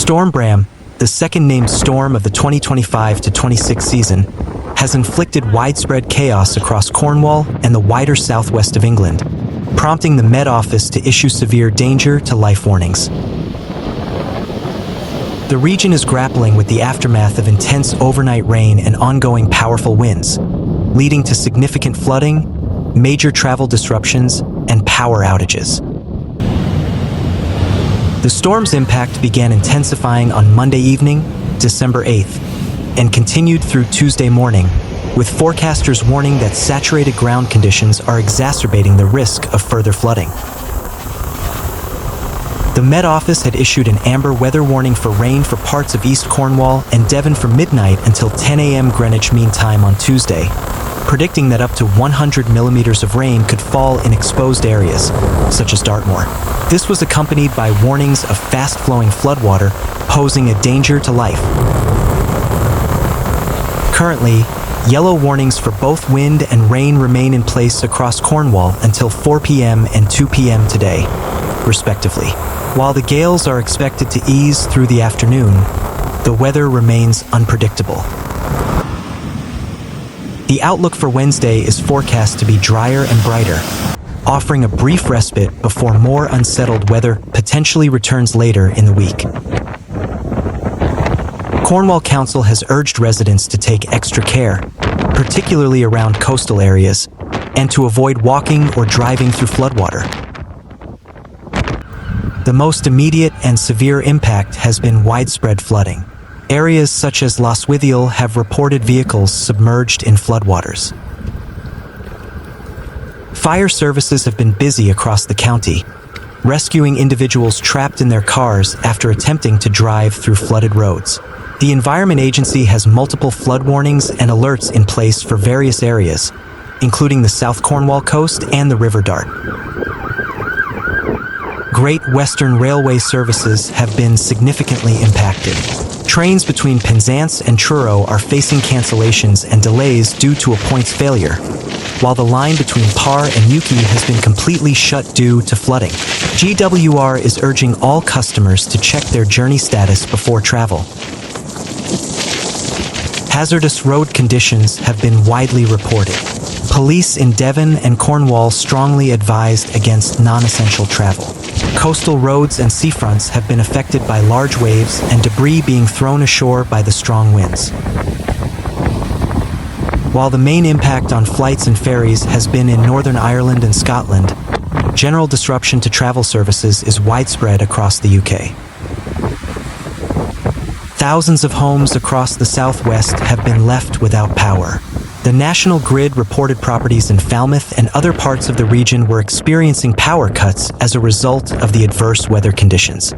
Storm Bram, the second named storm of the 2025-26 season, has inflicted widespread chaos across Cornwall and the wider southwest of England, prompting the Met Office to issue severe danger to life warnings. The region is grappling with the aftermath of intense overnight rain and ongoing powerful winds, leading to significant flooding, major travel disruptions, and power outages. The storm's impact began intensifying on Monday evening, December 8th, and continued through Tuesday morning, with forecasters warning that saturated ground conditions are exacerbating the risk of further flooding. The Met Office had issued an amber weather warning for rain for parts of East Cornwall and Devon from midnight until 10 a.m. Greenwich Mean Time on Tuesday, predicting that up to 100 millimeters of rain could fall in exposed areas, such as Dartmoor. This was accompanied by warnings of fast-flowing floodwater posing a danger to life. Currently, yellow warnings for both wind and rain remain in place across Cornwall until 4 p.m. and 2 p.m. today, respectively. While the gales are expected to ease through the afternoon, the weather remains unpredictable. The outlook for Wednesday is forecast to be drier and brighter, offering a brief respite before more unsettled weather potentially returns later in the week. Cornwall Council has urged residents to take extra care, particularly around coastal areas, and to avoid walking or driving through floodwater. The most immediate and severe impact has been widespread flooding. Areas such as Lostwithiel have reported vehicles submerged in floodwaters. Fire services have been busy across the county, rescuing individuals trapped in their cars after attempting to drive through flooded roads. The Environment Agency has multiple flood warnings and alerts in place for various areas, including the South Cornwall coast and the River Dart. Great Western Railway services have been significantly impacted. Trains between Penzance and Truro are facing cancellations and delays due to a points failure, while the line between Par and Newquay has been completely shut due to flooding. GWR is urging all customers to check their journey status before travel. Hazardous road conditions have been widely reported. Police in Devon and Cornwall strongly advised against non-essential travel. Coastal roads and seafronts have been affected by large waves and debris being thrown ashore by the strong winds. While the main impact on flights and ferries has been in Northern Ireland and Scotland, general disruption to travel services is widespread across the UK. Thousands of homes across the southwest have been left without power. The National Grid reported properties in Falmouth and other parts of the region were experiencing power cuts as a result of the adverse weather conditions.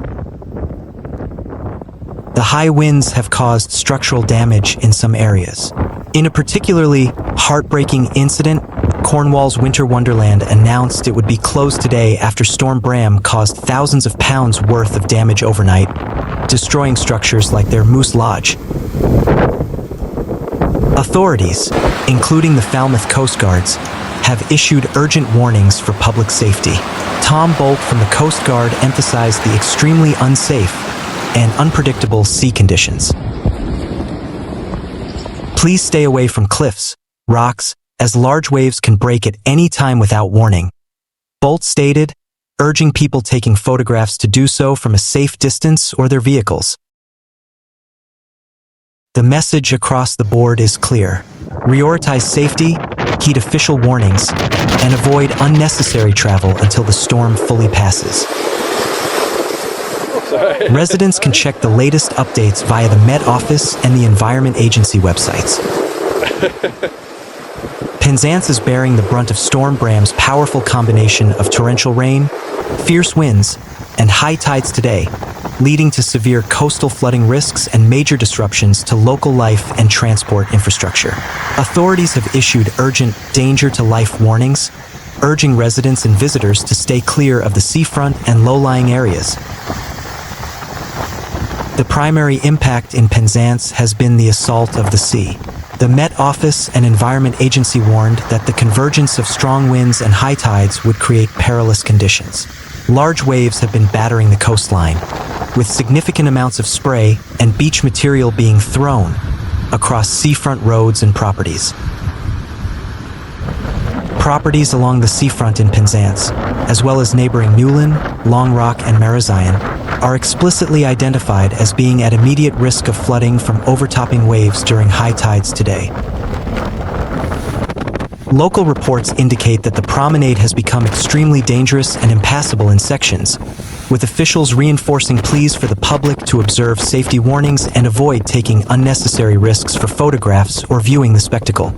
The high winds have caused structural damage in some areas. In a particularly heartbreaking incident, Cornwall's Winter Wonderland announced it would be closed today after Storm Bram caused thousands of pounds worth of damage overnight, destroying structures like their Moose Lodge. Authorities, including the Falmouth Coast Guards, have issued urgent warnings for public safety. Tom Bolt from the Coast Guard emphasized the extremely unsafe and unpredictable sea conditions. Please stay away from cliffs, rocks, as large waves can break at any time without warning, Bolt stated, urging people taking photographs to do so from a safe distance or their vehicles. The message across the board is clear. Prioritize safety, heed official warnings, and avoid unnecessary travel until the storm fully passes. Residents can check the latest updates via the Met Office and the Environment Agency websites. Penzance is bearing the brunt of Storm Bram's powerful combination of torrential rain, fierce winds, and high tides today, leading to severe coastal flooding risks and major disruptions to local life and transport infrastructure. Authorities have issued urgent danger-to-life warnings, urging residents and visitors to stay clear of the seafront and low-lying areas. The primary impact in Penzance has been the assault of the sea. The Met Office and Environment Agency warned that the convergence of strong winds and high tides would create perilous conditions. Large waves have been battering the coastline, with significant amounts of spray and beach material being thrown across seafront roads and properties. Properties along the seafront in Penzance, as well as neighbouring Newlyn, Longrock and Marazion, are explicitly identified as being at immediate risk of flooding from overtopping waves during high tides today. Local reports indicate that the promenade has become extremely dangerous and impassable in sections, with officials reinforcing pleas for the public to observe safety warnings and avoid taking unnecessary risks for photographs or viewing the spectacle.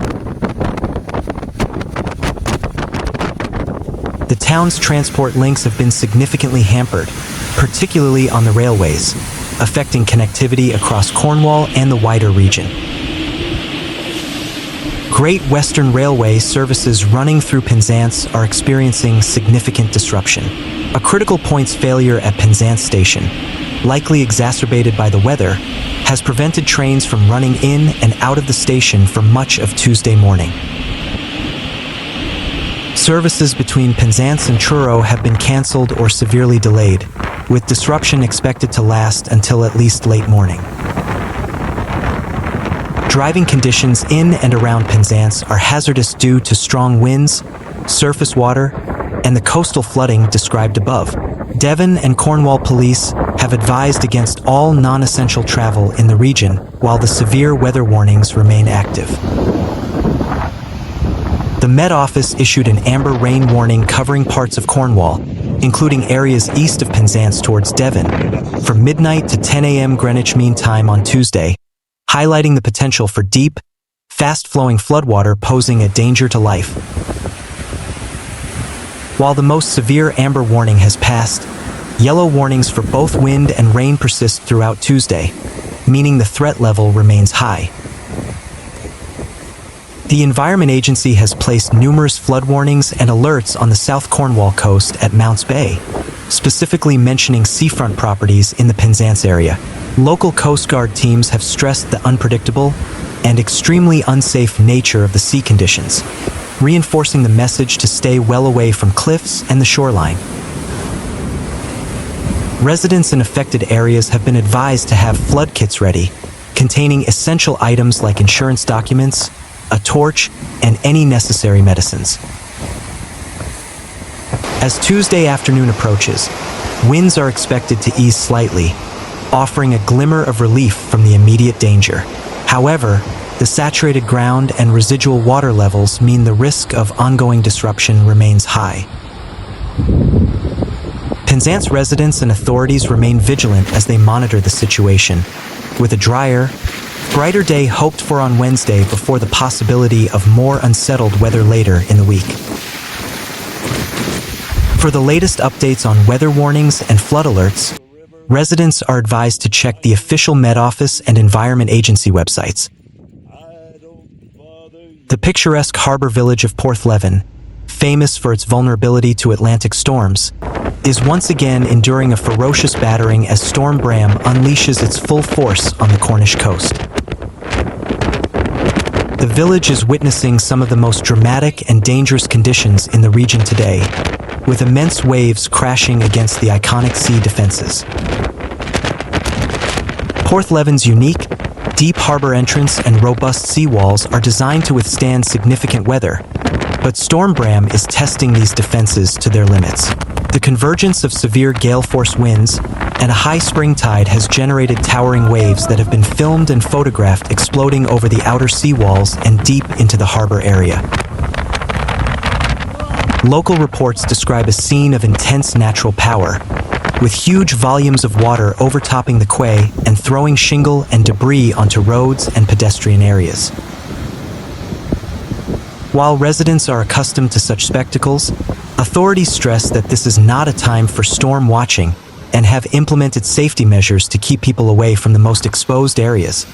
The town's transport links have been significantly hampered, particularly on the railways, affecting connectivity across Cornwall and the wider region. Great Western Railway services running through Penzance are experiencing significant disruption. A critical points failure at Penzance station, likely exacerbated by the weather, has prevented trains from running in and out of the station for much of Tuesday morning. Services between Penzance and Truro have been cancelled or severely delayed, with disruption expected to last until at least late morning. Driving conditions in and around Penzance are hazardous due to strong winds, surface water, and the coastal flooding described above. Devon and Cornwall police have advised against all non-essential travel in the region, while the severe weather warnings remain active. The Met Office issued an amber rain warning covering parts of Cornwall, including areas east of Penzance towards Devon, from midnight to 10 a.m. Greenwich Mean Time on Tuesday, highlighting the potential for deep, fast-flowing floodwater posing a danger to life. While the most severe amber warning has passed, yellow warnings for both wind and rain persist throughout Tuesday, meaning the threat level remains high. The Environment Agency has placed numerous flood warnings and alerts on the South Cornwall coast at Mounts Bay, specifically mentioning seafront properties in the Penzance area. Local Coast Guard teams have stressed the unpredictable and extremely unsafe nature of the sea conditions, reinforcing the message to stay well away from cliffs and the shoreline. Residents in affected areas have been advised to have flood kits ready, containing essential items like insurance documents, a torch, and any necessary medicines. As Tuesday afternoon approaches, winds are expected to ease slightly, offering a glimmer of relief from the immediate danger. However, the saturated ground and residual water levels mean the risk of ongoing disruption remains high. Penzance residents and authorities remain vigilant as they monitor the situation, with a drier, brighter day hoped for on Wednesday before the possibility of more unsettled weather later in the week. For the latest updates on weather warnings and flood alerts, residents are advised to check the official Met Office and Environment Agency websites. The picturesque harbour village of Porthleven, famous for its vulnerability to Atlantic storms, is once again enduring a ferocious battering as Storm Bram unleashes its full force on the Cornish coast. The village is witnessing some of the most dramatic and dangerous conditions in the region today, with immense waves crashing against the iconic sea defenses. Porthleven's unique, deep harbour entrance and robust seawalls are designed to withstand significant weather, but Storm Bram is testing these defenses to their limits. The convergence of severe gale-force winds and a high spring tide has generated towering waves that have been filmed and photographed exploding over the outer seawalls and deep into the harbour area. Local reports describe a scene of intense natural power, with huge volumes of water overtopping the quay and throwing shingle and debris onto roads and pedestrian areas. While residents are accustomed to such spectacles, authorities stress that this is not a time for storm watching and have implemented safety measures to keep people away from the most exposed areas.